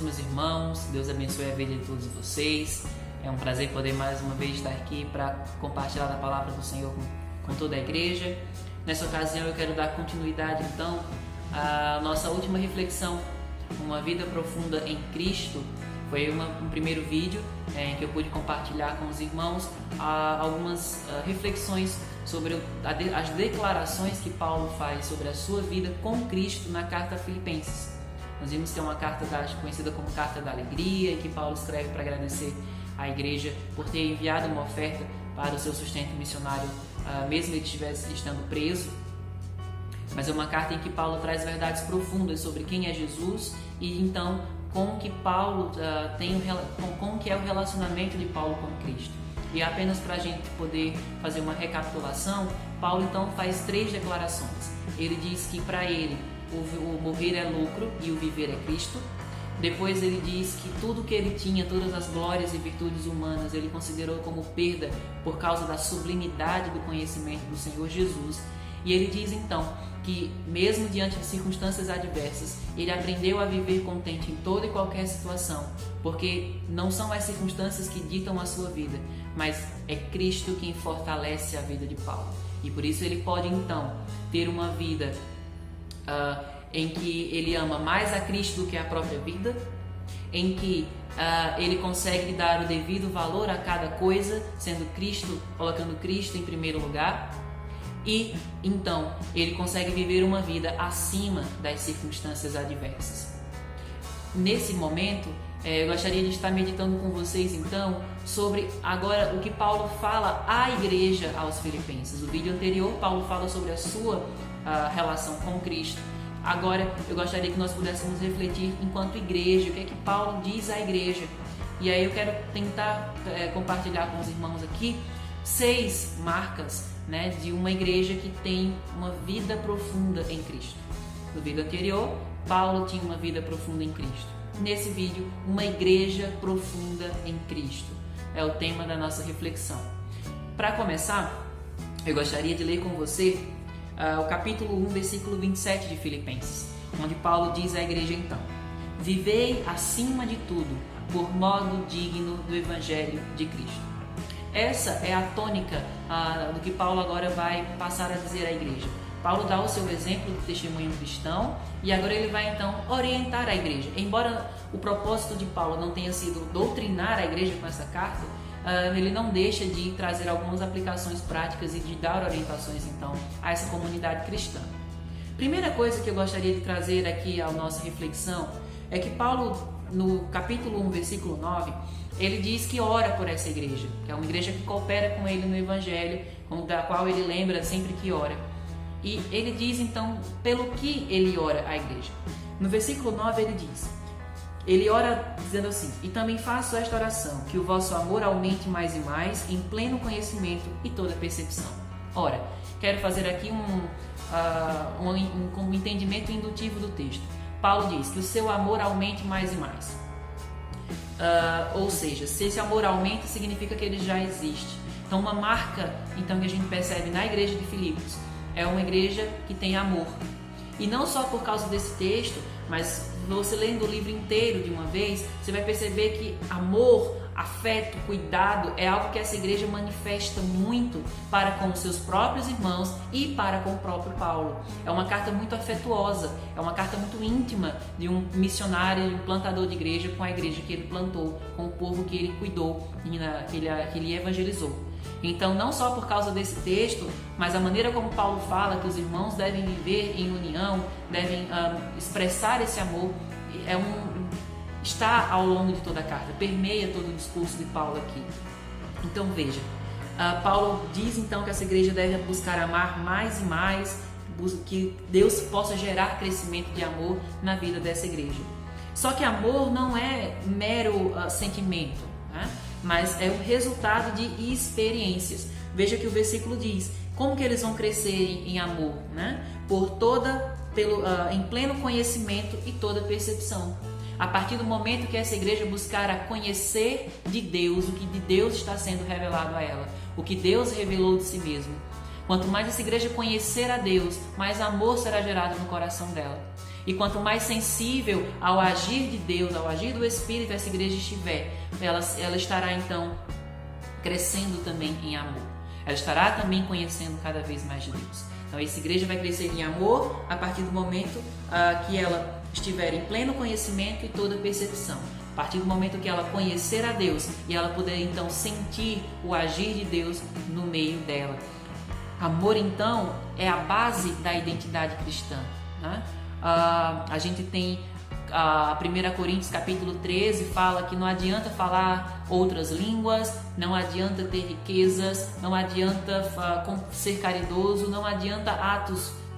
meus irmãos. Deus abençoe a vida de todos vocês. É um prazer poder mais uma vez estar aqui para compartilhar a palavra do Senhor com toda a igreja. Nessa ocasião eu quero dar continuidade então à nossa última reflexão, uma vida profunda em Cristo. Foi um primeiro vídeo em que eu pude compartilhar com os irmãos algumas reflexões sobre as declarações que Paulo faz sobre a sua vida com Cristo na carta a Filipenses. Nós vimos que é uma carta conhecida como Carta da Alegria, em que Paulo escreve para agradecer à igreja por ter enviado uma oferta para o seu sustento missionário, mesmo ele estivesse estando preso. Mas é uma carta em que Paulo traz verdades profundas sobre quem é Jesus e então como que Paulo como que é o relacionamento de Paulo com Cristo. E apenas para a gente poder fazer uma recapitulação, Paulo então faz 3 declarações. Ele diz que para ele o morrer é lucro e o viver é Cristo. Depois ele diz que tudo que ele tinha, todas as glórias e virtudes humanas, ele considerou como perda por causa da sublimidade do conhecimento do Senhor Jesus. E ele diz então que mesmo diante de circunstâncias adversas, ele aprendeu a viver contente em toda e qualquer situação, porque não são as circunstâncias que ditam a sua vida, mas é Cristo quem fortalece a vida de Paulo. E por isso ele pode então ter uma vida em que ele ama mais a Cristo do que a própria vida, em que ele consegue dar o devido valor a cada coisa, sendo Cristo, colocando Cristo em primeiro lugar. E então ele consegue viver uma vida acima das circunstâncias adversas. Nesse momento, eu gostaria de estar meditando com vocês então sobre agora o que Paulo fala à igreja aos Filipenses. O vídeo anterior, Paulo fala sobre a sua relação com Cristo. Agora eu gostaria que nós pudéssemos refletir enquanto igreja, o que é que Paulo diz à igreja. E aí eu quero tentar compartilhar com os irmãos aqui 6 marcas, de uma igreja que tem uma vida profunda em Cristo. No vídeo anterior, Paulo tinha uma vida profunda em Cristo. Nesse vídeo, uma igreja profunda em Cristo é o tema da nossa reflexão. Para começar, eu gostaria de ler com você o capítulo 1, versículo 27 de Filipenses, onde Paulo diz à igreja então: vivei acima de tudo por modo digno do Evangelho de Cristo. Essa é a tônica do que Paulo agora vai passar a dizer à igreja. Paulo dá o seu exemplo de testemunho cristão e agora ele vai então orientar a igreja. Embora o propósito de Paulo não tenha sido doutrinar a igreja com essa carta, ele não deixa de trazer algumas aplicações práticas e de dar orientações então a essa comunidade cristã. Primeira coisa que eu gostaria de trazer aqui à nossa reflexão é que Paulo, no capítulo 1, versículo 9, ele diz que ora por essa igreja, que é uma igreja que coopera com ele no Evangelho, da qual ele lembra sempre que ora. E ele diz então pelo que ele ora à igreja. No versículo 9 ele ora dizendo assim: e também faço esta oração, que o vosso amor aumente mais e mais, em pleno conhecimento e toda percepção. Ora, quero fazer aqui um entendimento indutivo do texto. Paulo diz que o seu amor aumente mais e mais. Ou seja, se esse amor aumenta, significa que ele já existe. Então uma marca então, que a gente percebe na igreja de Filipos é uma igreja que tem amor. E não só por causa desse texto, mas você lendo o livro inteiro de uma vez, você vai perceber que amor, afeto, cuidado é algo que essa igreja manifesta muito para com os seus próprios irmãos e para com o próprio Paulo. É uma carta muito afetuosa, é uma carta muito íntima de um missionário, de um plantador de igreja com a igreja que ele plantou, com o povo que ele cuidou e que ele evangelizou. Então, não só por causa desse texto, mas a maneira como Paulo fala que os irmãos devem viver em união, devem expressar esse amor, está ao longo de toda a carta, permeia todo o discurso de Paulo aqui. Então veja, Paulo diz então que essa igreja deve buscar amar mais e mais, que Deus possa gerar crescimento de amor na vida dessa igreja. Só que amor não é mero sentimento, mas é o resultado de experiências. Veja que o versículo diz como que eles vão crescer em amor, em pleno conhecimento e toda percepção. A partir do momento que essa igreja buscar a conhecer de Deus, o que de Deus está sendo revelado a ela, o que Deus revelou de si mesmo. Quanto mais essa igreja conhecer a Deus, mais amor será gerado no coração dela. E quanto mais sensível ao agir de Deus, ao agir do Espírito essa igreja estiver, ela estará então crescendo também em amor. Ela estará também conhecendo cada vez mais de Deus. Então essa igreja vai crescer em amor a partir do momento que ela estiver em pleno conhecimento e toda percepção. A partir do momento que ela conhecer a Deus e ela poder então sentir o agir de Deus no meio dela. Amor então é a base da identidade cristã, né? A gente tem a 1 Coríntios capítulo 13 fala que não adianta falar outras línguas, não adianta ter riquezas, não adianta ser caridoso, não adianta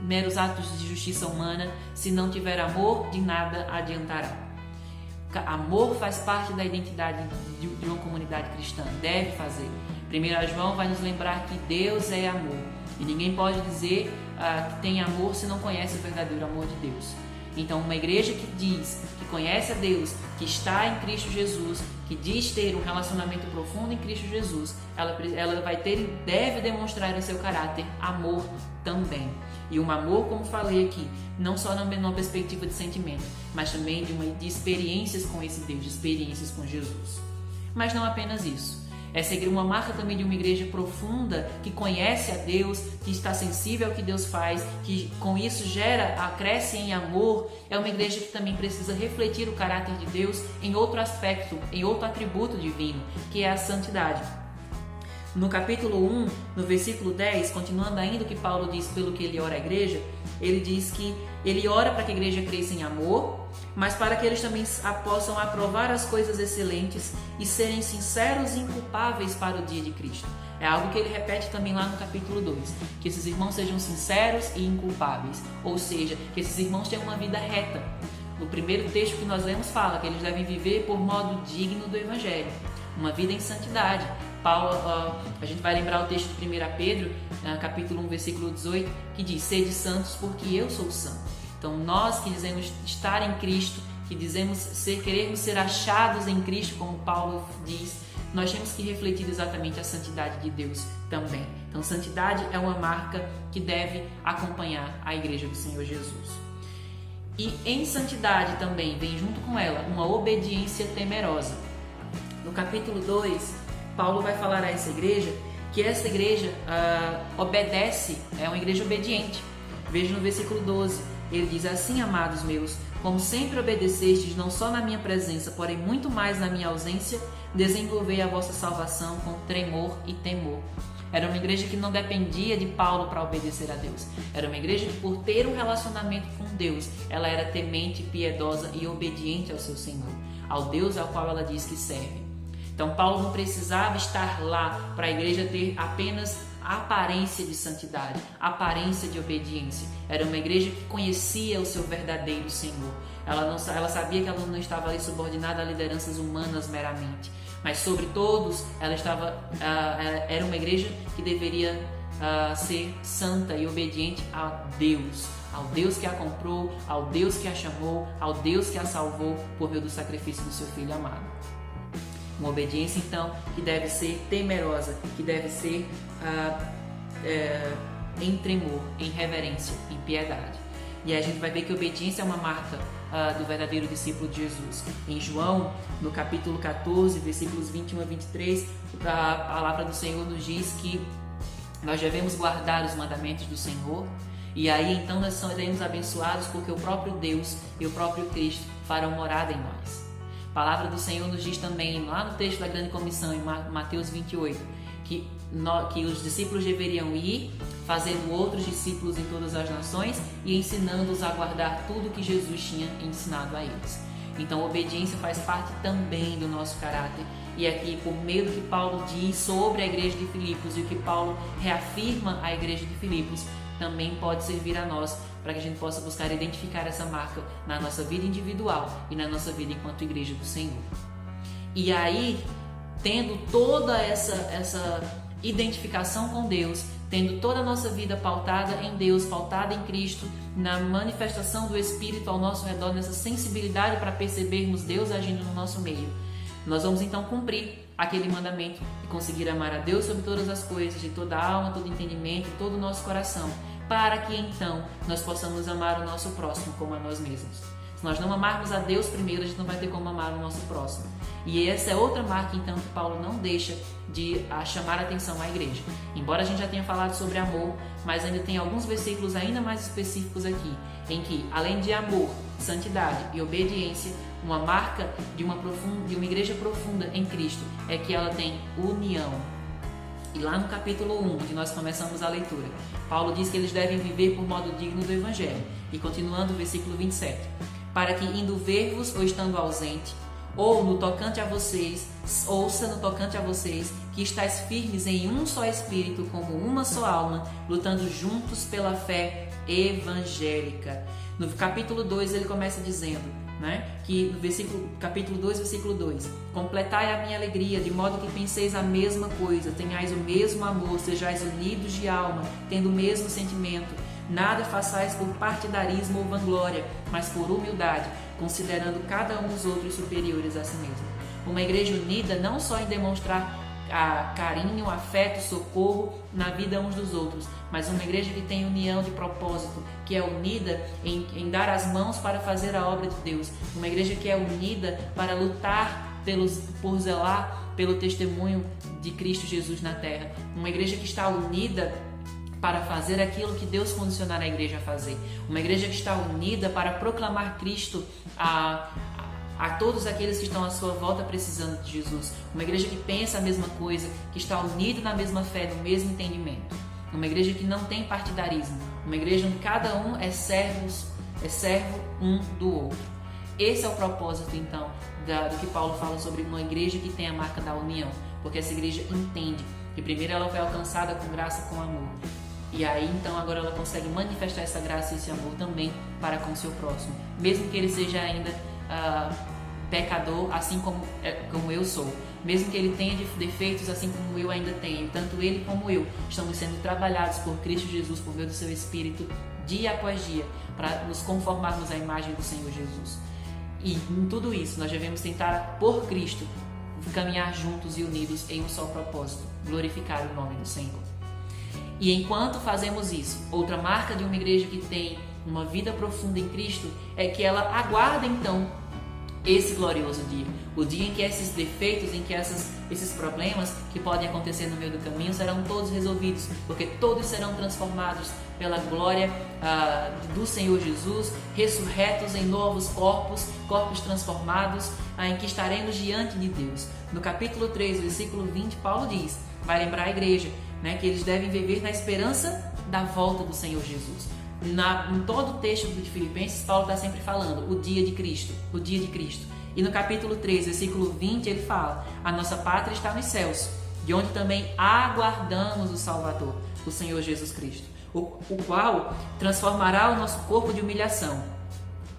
meros atos de justiça humana. Se não tiver amor, de nada adiantará. Amor faz parte da identidade de uma comunidade cristã, deve fazer. 1 João vai nos lembrar que Deus é amor e ninguém pode dizer que tem amor se não conhece o verdadeiro amor de Deus. Então, uma igreja que diz que conhece a Deus, que está em Cristo Jesus, que diz ter um relacionamento profundo em Cristo Jesus, ela vai ter e deve demonstrar em seu caráter amor também. E um amor, como falei aqui, não só numa perspectiva de sentimento, mas também de experiências com esse Deus, de experiências com Jesus. Mas não apenas isso. Essa é uma marca também de uma igreja profunda, que conhece a Deus, que está sensível ao que Deus faz, que com isso cresce em amor. É uma igreja que também precisa refletir o caráter de Deus em outro aspecto, em outro atributo divino, que é a santidade. No capítulo 1, no versículo 10, continuando ainda o que Paulo diz pelo que ele ora à igreja, ele diz que ele ora para que a igreja cresça em amor, mas para que eles também possam aprovar as coisas excelentes e serem sinceros e inculpáveis para o dia de Cristo. É algo que ele repete também lá no capítulo 2, que esses irmãos sejam sinceros e inculpáveis, ou seja, que esses irmãos tenham uma vida reta. No primeiro texto que nós lemos fala que eles devem viver por modo digno do Evangelho, uma vida em santidade. Paulo, a gente vai lembrar o texto de 1 Pedro, capítulo 1, versículo 18, que diz: sede santos porque eu sou santo. Então nós que dizemos estar em Cristo, que queremos ser achados em Cristo, como Paulo diz, nós temos que refletir exatamente a santidade de Deus também. Então santidade é uma marca que deve acompanhar a igreja do Senhor Jesus. E em santidade também vem junto com ela uma obediência temerosa. No capítulo 2, Paulo vai falar a essa igreja que essa igreja obedece, é uma igreja obediente. Veja no versículo 12, ele diz assim: amados meus, como sempre obedecestes, não só na minha presença, porém muito mais na minha ausência, desenvolvei a vossa salvação com tremor e temor. Era uma igreja que não dependia de Paulo para obedecer a Deus. Era uma igreja que, por ter um relacionamento com Deus, ela era temente, piedosa e obediente ao seu Senhor, ao Deus ao qual ela diz que serve. Então Paulo não precisava estar lá para a igreja ter apenas a aparência de santidade, a aparência de obediência. Era uma igreja que conhecia o seu verdadeiro Senhor. Ela sabia que ela não estava ali subordinada a lideranças humanas meramente, mas sobre todos ela era uma igreja que deveria ser santa e obediente a Deus, ao Deus que a comprou, ao Deus que a chamou, ao Deus que a salvou por meio do sacrifício do seu Filho amado. Uma obediência, então, que deve ser temerosa, que deve ser em tremor, em reverência, em piedade. E aí a gente vai ver que a obediência é uma marca do verdadeiro discípulo de Jesus. Em João, no capítulo 14, versículos 21 a 23, a palavra do Senhor nos diz que nós devemos guardar os mandamentos do Senhor, e aí então nós seremos abençoados porque o próprio Deus e o próprio Cristo farão morada em nós. A palavra do Senhor nos diz também, lá no texto da Grande Comissão, em Mateus 28, que os discípulos deveriam ir, fazendo outros discípulos em todas as nações e ensinando-os a guardar tudo que Jesus tinha ensinado a eles. Então, a obediência faz parte também do nosso caráter. E aqui, por meio do que Paulo diz sobre a igreja de Filipos e o que Paulo reafirma à igreja de Filipos, também pode servir a nós para que a gente possa buscar identificar essa marca na nossa vida individual e na nossa vida enquanto igreja do Senhor. E aí, tendo toda essa identificação com Deus, tendo toda a nossa vida pautada em Deus, pautada em Cristo, na manifestação do Espírito ao nosso redor, nessa sensibilidade para percebermos Deus agindo no nosso meio, nós vamos então cumprir aquele mandamento de conseguir amar a Deus sobre todas as coisas, de toda a alma, todo entendimento, todo o nosso coração, para que então nós possamos amar o nosso próximo como a nós mesmos. Se nós não amarmos a Deus primeiro, a gente não vai ter como amar o nosso próximo. E essa é outra marca, então, que Paulo não deixa de chamar a atenção à igreja. Embora a gente já tenha falado sobre amor, mas ainda tem alguns versículos ainda mais específicos aqui, em que, além de amor, santidade e obediência, uma marca de uma igreja profunda em Cristo é que ela tem união. E lá no capítulo 1, onde nós começamos a leitura, Paulo diz que eles devem viver por modo digno do Evangelho. E continuando o versículo 27, para que indo ver-vos ou estando ausente, ou no tocante a vocês, ouça no tocante a vocês, que estáis firmes em um só espírito, como uma só alma, lutando juntos pela fé evangélica. No capítulo 2 ele começa dizendo, que no capítulo 2, versículo 2, completai a minha alegria, de modo que penseis a mesma coisa, tenhais o mesmo amor, sejais unidos de alma, tendo o mesmo sentimento. Nada façais por partidarismo ou vanglória, mas por humildade, considerando cada um os outros superiores a si mesmo. Uma igreja unida não só em demonstrar carinho, afeto, socorro na vida uns dos outros, mas uma igreja que tem união de propósito, que é unida em dar as mãos para fazer a obra de Deus, uma igreja que é unida para lutar por zelar pelo testemunho de Cristo Jesus na terra, uma igreja que está unida para fazer aquilo que Deus condicionar a igreja a fazer, uma igreja que está unida para proclamar Cristo a todos aqueles que estão à sua volta precisando de Jesus, uma igreja que pensa a mesma coisa, que está unida na mesma fé, no mesmo entendimento, uma igreja que não tem partidarismo, uma igreja onde cada um é servo um do outro. Esse é o propósito então do que Paulo fala sobre uma igreja que tem a marca da união, porque essa igreja entende que primeiro ela foi alcançada com graça, com amor, e aí então agora ela consegue manifestar essa graça e esse amor também para com o seu próximo, mesmo que ele seja ainda pecador, assim como eu sou, mesmo que ele tenha defeitos assim como eu ainda tenho, tanto ele como eu estamos sendo trabalhados por Cristo Jesus por meio do seu Espírito dia após dia para nos conformarmos à imagem do Senhor Jesus. E em tudo isso nós devemos tentar por Cristo caminhar juntos e unidos em um só propósito, glorificar o nome do Senhor. E enquanto fazemos isso, outra marca de uma igreja que tem uma vida profunda em Cristo é que ela aguarda então esse glorioso dia, o dia em que esses defeitos, em que esses problemas que podem acontecer no meio do caminho serão todos resolvidos, porque todos serão transformados pela glória do Senhor Jesus, ressurretos em novos corpos transformados, em que estaremos diante de Deus. No capítulo 3, versículo 20, Paulo diz, vai lembrar a igreja, que eles devem viver na esperança da volta do Senhor Jesus. Em todo o texto de Filipenses, Paulo está sempre falando o dia de Cristo, o dia de Cristo. E no capítulo 3, versículo 20, ele fala, a nossa pátria está nos céus, de onde também aguardamos o Salvador, o Senhor Jesus Cristo, o qual transformará o nosso corpo de humilhação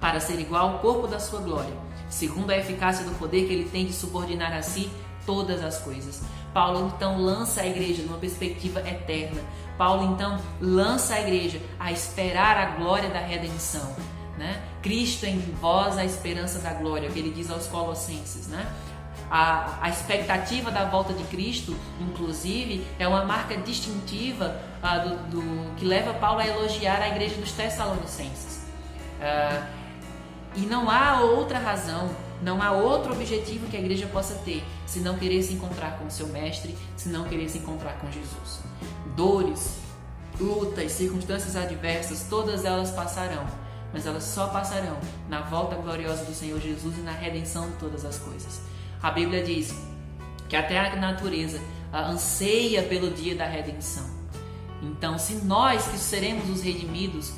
para ser igual ao corpo da sua glória, segundo a eficácia do poder que ele tem de subordinar a si todas as coisas. Paulo então lança a igreja numa perspectiva eterna. Paulo então lança a igreja a esperar a glória da redenção, Cristo em vós a esperança da glória, que ele diz aos Colossenses, A expectativa da volta de Cristo, inclusive, é uma marca distintiva que leva Paulo a elogiar a igreja dos Tessalonicenses. E não há outra razão, não há outro objetivo que a igreja possa ter, se não querer se encontrar com o seu mestre, se não querer se encontrar com Jesus. Dores, lutas, circunstâncias adversas, todas elas passarão, mas elas só passarão na volta gloriosa do Senhor Jesus e na redenção de todas as coisas. A Bíblia diz que até a natureza anseia pelo dia da redenção. Então, se nós que seremos os redimidos,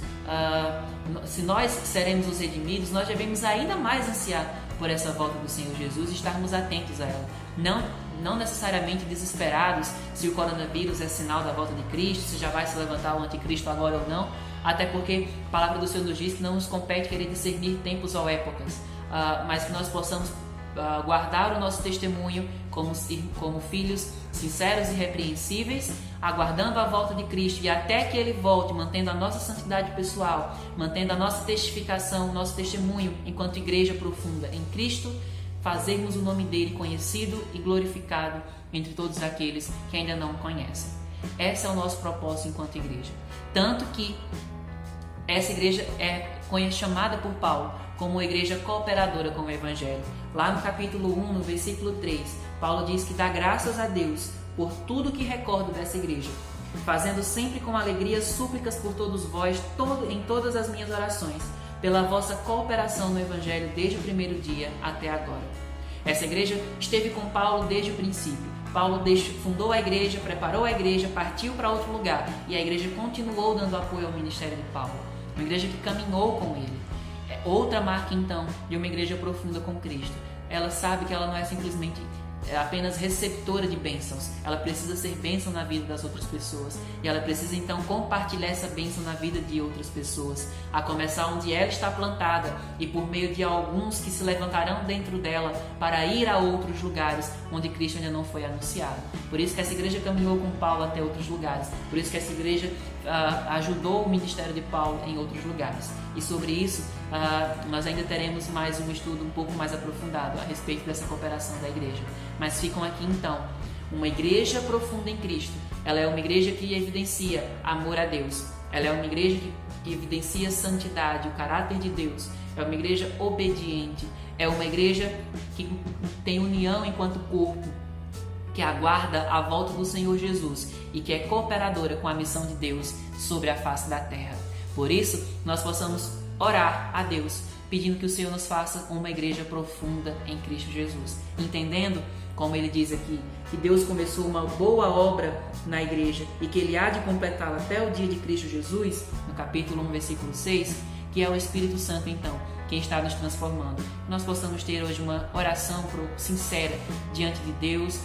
nós devemos ainda mais ansiar por essa volta do Senhor Jesus e estarmos atentos a ela. Não necessariamente desesperados se o coronavírus é sinal da volta de Cristo, se já vai se levantar o anticristo agora ou não, até porque a palavra do Senhor nos diz que não nos compete querer discernir tempos ou épocas, mas que nós possamos guardar o nosso testemunho como filhos sinceros e irrepreensíveis, aguardando a volta de Cristo e até que Ele volte, mantendo a nossa santidade pessoal, mantendo a nossa testificação, o nosso testemunho enquanto igreja profunda em Cristo, fazermos o nome dele conhecido e glorificado entre todos aqueles que ainda não o conhecem. Esse é o nosso propósito enquanto igreja. Tanto que essa igreja é chamada por Paulo como uma igreja cooperadora com o Evangelho. Lá no capítulo 1, no versículo 3, Paulo diz que dá graças a Deus por tudo que recordo dessa igreja, fazendo sempre com alegria súplicas por todos vós em todas as minhas orações, pela vossa cooperação no Evangelho desde o primeiro dia até agora. Essa igreja esteve com Paulo desde o princípio. Paulo fundou a igreja, preparou a igreja, partiu para outro lugar e a igreja continuou dando apoio ao ministério de Paulo. Uma igreja que caminhou com ele. É outra marca então de uma igreja profunda com Cristo. Ela sabe que ela não é simplesmente apenas receptora de bênçãos, ela precisa ser bênção na vida das outras pessoas e ela precisa então compartilhar essa bênção na vida de outras pessoas, a começar onde ela está plantada e por meio de alguns que se levantarão dentro dela para ir a outros lugares onde Cristo ainda não foi anunciado. Por isso que essa igreja caminhou com Paulo até outros lugares, por isso que essa igreja ajudou o ministério de Paulo em outros lugares. E sobre isso nós ainda teremos mais um estudo um pouco mais aprofundado a respeito dessa cooperação da igreja. Mas ficam aqui então, uma igreja profunda em Cristo. Ela é uma igreja que evidencia amor a Deus. Ela é uma igreja que evidencia santidade, o caráter de Deus. É uma igreja obediente. É uma igreja que tem união enquanto corpo, que aguarda a volta do Senhor Jesus e que é cooperadora com a missão de Deus sobre a face da terra. Por isso, nós possamos orar a Deus, pedindo que o Senhor nos faça uma igreja profunda em Cristo Jesus, entendendo, como ele diz aqui, que Deus começou uma boa obra na igreja e que Ele há de completá-la até o dia de Cristo Jesus, no capítulo 1, versículo 6, que é o Espírito Santo, então, quem está nos transformando. Nós possamos ter hoje uma oração sincera diante de Deus,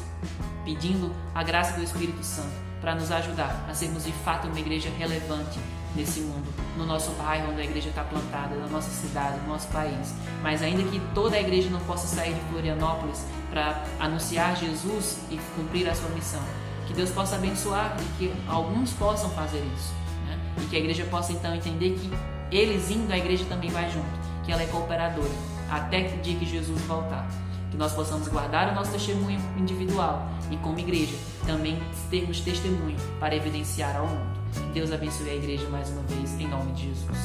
pedindo a graça do Espírito Santo para nos ajudar a sermos de fato uma igreja relevante nesse mundo, no nosso bairro onde a igreja está plantada, na nossa cidade, no nosso país. Mas ainda que toda a igreja não possa sair de Florianópolis para anunciar Jesus e cumprir a sua missão, que Deus possa abençoar e que alguns possam fazer isso, né? E que a igreja possa então entender que eles indo, a igreja também vai junto, que ela é cooperadora até o dia que Jesus voltar. Que nós possamos guardar o nosso testemunho individual e como igreja também termos testemunho para evidenciar ao mundo. Que Deus abençoe a igreja mais uma vez, em nome de Jesus.